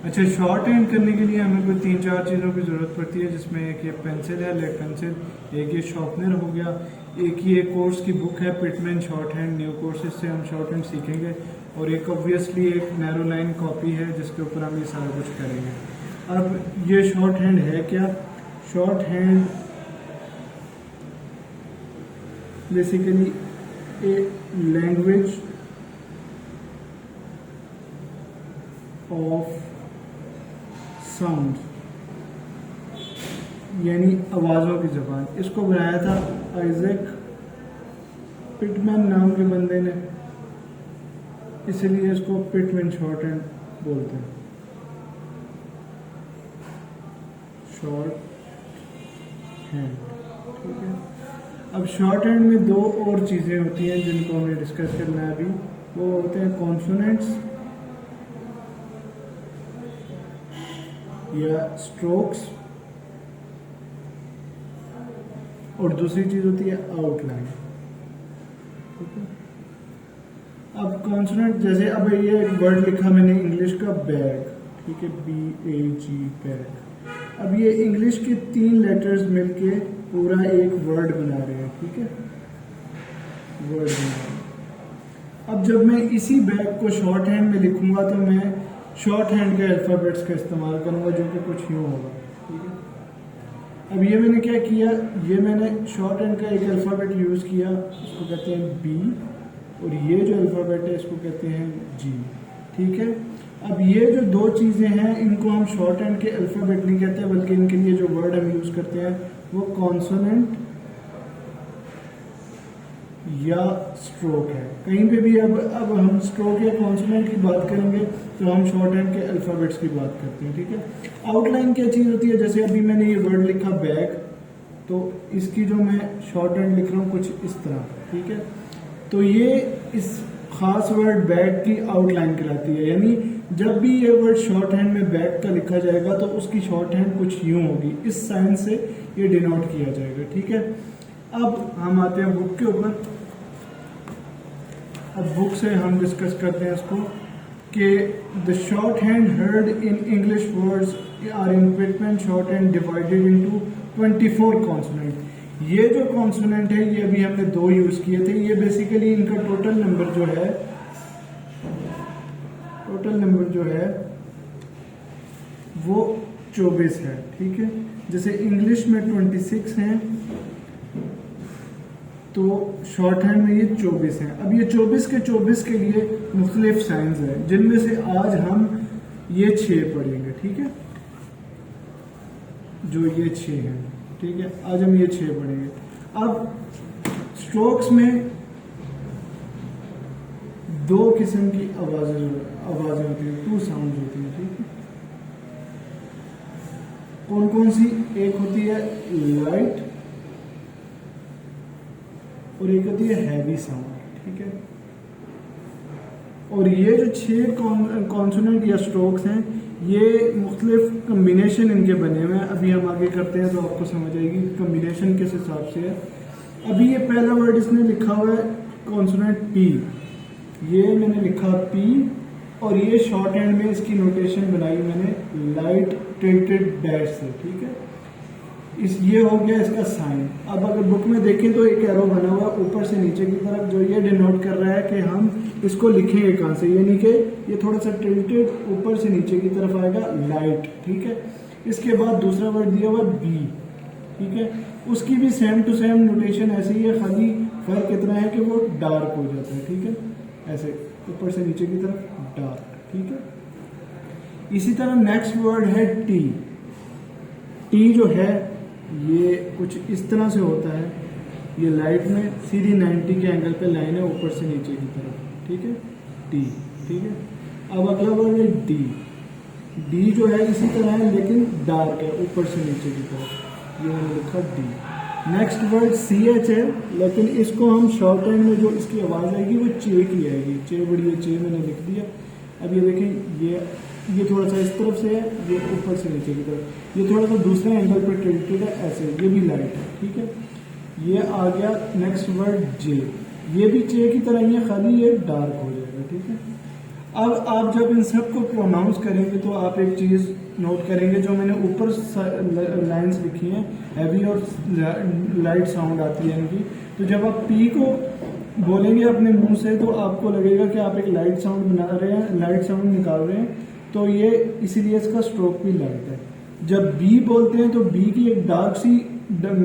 अच्छा, short hand करने के लिए हमें कोई 3-4 चीज़ों की ज़रूरत पड़ती है, जिसमें एक ये पेंसिल है, लेड पेंसिल, एक ये शॉर्पनर हो गया, एक ये कोर्स की बुक है Pitman short hand new course, इससे हम शॉर्ट हैंड सीखेंगे, और एक ऑब्वियसली एक नैरो लाइन कॉपी है जिसके ऊपर हम ये सारा कुछ करेंगे। अब ये शॉर्ट हैंड है क्या? Short hand basically a language of sound, यानी आवाज़ों की ज़बान। इसको बनाया था आइजैक पिटमैन नाम के बंदे ने, इसलिए इसको पिटमैन शॉर्ट हैंड बोलते हैं। शॉर्ट हैंड, ठीक है। अब शॉर्ट हैंड में दो और चीज़ें होती हैं जिनको हमें डिस्कस करना है अभी। वो होते हैं कॉन्सोनेंट्स या स्ट्रोक्स, और दूसरी चीज होती है आउटलाइन, ठीक है। अब कॉन्सोनेंट, जैसे अब ये एक वर्ड लिखा मैंने इंग्लिश का बैग, ठीक है, BAG बैग। अब ये इंग्लिश के 3 लेटर्स मिलके पूरा एक वर्ड बना रहे हैं, ठीक है, वर्ड बना रहे हैं। अब जब मैं इसी बैग को शॉर्ट हैंड में लिखूंगा तो मैं शॉर्ट हैंड के अल्फ़ाबेट्स का इस्तेमाल करूंगा, जो कि कुछ यूँ होगा, ठीक है। अब ये मैंने क्या किया, ये मैंने शॉर्ट हैंड का एक अल्फ़ाबेट यूज़ किया, इसको कहते हैं B, और ये जो अल्फ़ाबेट है इसको कहते हैं G, ठीक है। अब ये जो दो चीज़ें हैं इनको हम शॉर्ट हैंड के अल्फ़ाबेट नहीं कहते, बल्कि इनके लिए जो वर्ड हम यूज़ करते हैं वो कॉन्सोनेंट या स्ट्रोक है। कहीं पे भी अब हम स्ट्रोक या कॉन्सोनेंट की बात करेंगे तो हम शॉर्ट हैंड के अल्फ़ाबेट्स की बात करते हैं, ठीक है। आउटलाइन क्या चीज़ होती है? जैसे अभी मैंने ये वर्ड लिखा बैग, तो इसकी जो मैं शॉर्ट हैंड लिख रहा हूँ कुछ इस तरह, ठीक है। तो ये इस खास वर्ड बैग की आउटलाइन कहलाती है, यानी जब भी ये वर्ड शॉर्ट हैंड में बैग का लिखा जाएगा तो उसकी शॉर्ट हैंड कुछ यूँ होगी, इस साइन से ये डिनोट किया जाएगा, ठीक है। अब हम आते हैं बुक के ऊपर। अब बुक से हम डिस्कस करते हैं इसको कि the shorthand heard in English words are in Pitman shorthand divided into 24 consonant. ये जो कॉन्सोनेंट है ये अभी हमने 2 यूज किए थे, ये बेसिकली इनका टोटल नंबर जो है वो 24 है, ठीक है। जैसे इंग्लिश में 26 हैं तो शॉर्ट हैंड में ये 24 हैं। अब ये 24 के 24 के लिए मुख्तलिफ साइंस हैं, जिनमें से आज हम ये 6 पढ़ेंगे, ठीक है, जो ये 6 हैं, ठीक है। आज हम ये 6 पढ़ेंगे। अब स्ट्रोक्स में 2 किस्म की आवाजें होती हैं, 2 साउंड होती हैं, ठीक है। कौन कौन सी? एक होती है लाइट और एक होती है हैवी साउंड, ठीक है। और ये जो 6 कॉन्सोनेंट या स्ट्रोक्स हैं ये मुख्तलिफ कम्बिनेशन इनके बने हुए हैं। अभी हम आगे करते हैं तो आपको समझ आएगी कम्बिनेशन किस हिसाब से है। अभी ये पहला वर्ड इसने लिखा हुआ है कॉन्सोनेंट P, ये मैंने लिखा P, और ये शॉर्ट हैंड में इसकी नोटेशन बनाई मैंने लाइट टिल्टेड डैश से, ठीक है। ये हो गया इसका साइन। अब अगर बुक में देखें तो एक एरो बना हुआ ऊपर से नीचे की तरफ, जो ये डिनोट कर रहा है कि हम इसको लिखेंगे कहाँ से, यानी कि ये थोड़ा सा टिल्टेड ऊपर से नीचे की तरफ आएगा, लाइट, ठीक है। इसके बाद दूसरा वर्ड दिया हुआ B, ठीक है, उसकी भी सेम टू सेम नोटेशन ऐसे ही है, खाली फर्क इतना है कि वो डार्क हो जाता है, ठीक है, ऐसे ऊपर से नीचे की तरफ डार्क, ठीक है। इसी तरह नेक्स्ट वर्ड है T। T जो है ये कुछ इस तरह से होता है, ये लाइट में सीधी 90 के एंगल पे लाइन है ऊपर से नीचे की तरफ, ठीक है, T, ठीक है। अब अगला वर्ड है D। D जो है इसी तरह है लेकिन डार्क है ऊपर से नीचे की तरफ, ये मैंने लिखा D। नेक्स्ट वर्ड CH है, लेकिन इसको हम शॉर्ट हैंड में जो इसकी आवाज़ आएगी वो चे की आएगी, चे बड़ी है, चे मैंने लिख दिया। अब ये देखें ये थोड़ा सा इस तरफ से है, ये ऊपर से नीचे की तरफ, ये थोड़ा सा दूसरे एंगल पर टिल्टेड है ऐसे, ये भी लाइट है, ठीक है। ये आ गया नेक्स्ट वर्ड J, ये भी चे की तरह ही है, खाली ये डार्क हो जाएगा, ठीक है। अब आप जब इन सब को प्रोनाउंस करेंगे तो आप एक चीज़ नोट करेंगे, जो मैंने ऊपर लाइंस लिखी हैं हैवी और लाइट साउंड आती है इनकी, तो जब आप पी को बोलेंगे अपने मुंह से तो आपको लगेगा कि आप एक लाइट साउंड बना रहे हैं, लाइट साउंड निकाल रहे हैं, तो ये इसीलिए इसका स्ट्रोक भी लाइट है। जब बी बोलते हैं तो बी की एक डार्क सी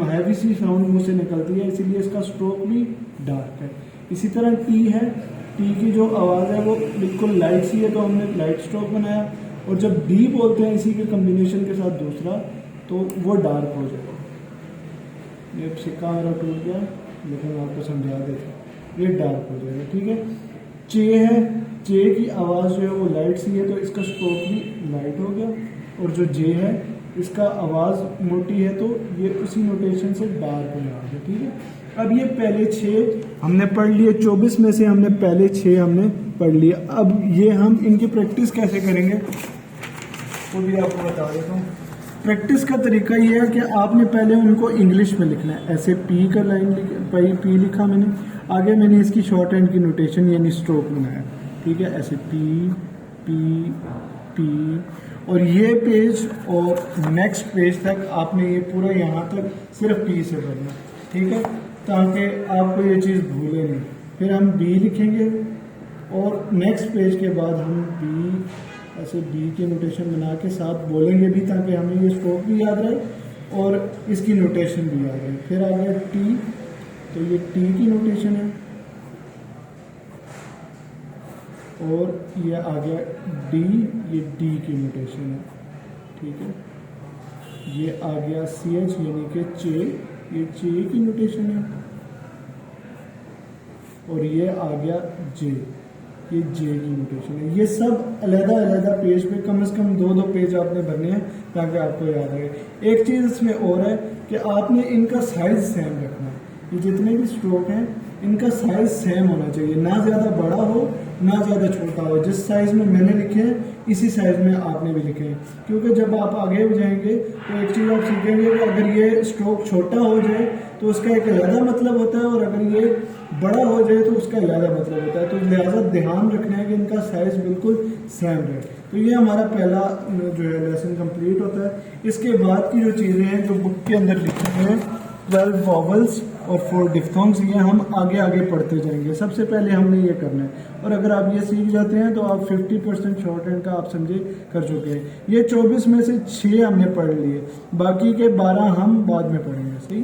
हैवी सी साउंड मुंह से निकलती है, इसीलिए इसका स्ट्रोक भी डार्क है। इसी तरह टी है, टी की जो आवाज़ है वो बिल्कुल लाइट सी है, तो हमने लाइट स्ट्रोक बनाया। और जब डी बोलते हैं इसी के कम्बिनेशन के साथ दूसरा, तो वो डार्क हो जाएगा। ये सिक्का मेरा टूट गया, लेकिन आपको समझा देता, ये डार्क हो जाएगा, ठीक है। चे है, चे की आवाज़ जो है वो लाइट सी है, तो इसका स्ट्रोक भी लाइट हो गया। और जो जे है इसका आवाज़ मोटी है, तो ये उसी नोटेशन से डार्क हो जाएगा, ठीक है। अब ये पहले 6 हमने पढ़ लिए, 24 में से हमने पहले 6 हमने पढ़ लिए। अब ये हम इनकी प्रैक्टिस कैसे करेंगे वो भी आपको बता देता हूँ। प्रैक्टिस का तरीका ये है कि आपने पहले उनको इंग्लिश में लिखना है। ऐसे पी का लाइन पी लिखा मैंने, आगे मैंने इसकी शॉर्ट हैंड की नोटेशन यानी स्ट्रोक बनाया, ठीक है। ऐसे पी पी पी, और ये पेज और नेक्स्ट पेज तक आपने ये पूरा यहाँ तक सिर्फ पी से पढ़ना, ठीक है, ताकि आपको ये चीज़ भूले नहीं। फिर हम बी लिखेंगे और नेक्स्ट पेज के बाद हम बी, ऐसे बी की नोटेशन बना के साथ बोलेंगे भी, ताकि हमें ये स्ट्रोक भी याद रहे और इसकी नोटेशन भी याद रहे। फिर आ गया टी, तो ये टी की नोटेशन है, और ये आ गया डी, ये डी की नोटेशन है, ठीक है। ये आ गया सी एच यानी कि चे, ये चे की नोटेशन है, और ये आ गया जे, ये जे की नोटेशन है। ये सब अलग अलग पेज पे कम से कम 2-2 पेज आपने भरने हैं ताकि आपको याद रहे। एक चीज़ इसमें और है कि आपने इनका साइज सेम रखना है। ये जितने भी स्ट्रोक हैं इनका साइज सेम होना चाहिए, ना ज़्यादा बड़ा हो ना ज़्यादा छोटा हो। जिस साइज़ में मैंने लिखे हैं इसी साइज़ में आपने भी लिखे हैं, क्योंकि जब आप आगे जाएंगे तो एक चीज़ आप सीखेंगे कि अगर ये स्ट्रोक छोटा हो जाए तो उसका एक अलग मतलब होता है, और अगर ये बड़ा हो जाए तो उसका अलग मतलब होता है। तो लिहाजा ध्यान रखना है कि इनका साइज़ बिल्कुल सेम रहे। तो ये हमारा पहला जो है लेसन कंप्लीट होता है। इसके बाद की जो चीज़ें हैं जो बुक के अंदर लिखी हैं, 12 वॉवल्स और 4 डिफ्थोंग्स, ये हम आगे आगे पढ़ते जाएंगे। सबसे पहले हमने ये करना है, और अगर आप ये सीख जाते हैं तो आप 50% शॉर्ट हैंड का आप समझे कर चुके हैं। ये 24 में से 6 हमने पढ़ लिए, बाकी के 12 हम बाद में पढ़ेंगे, सही।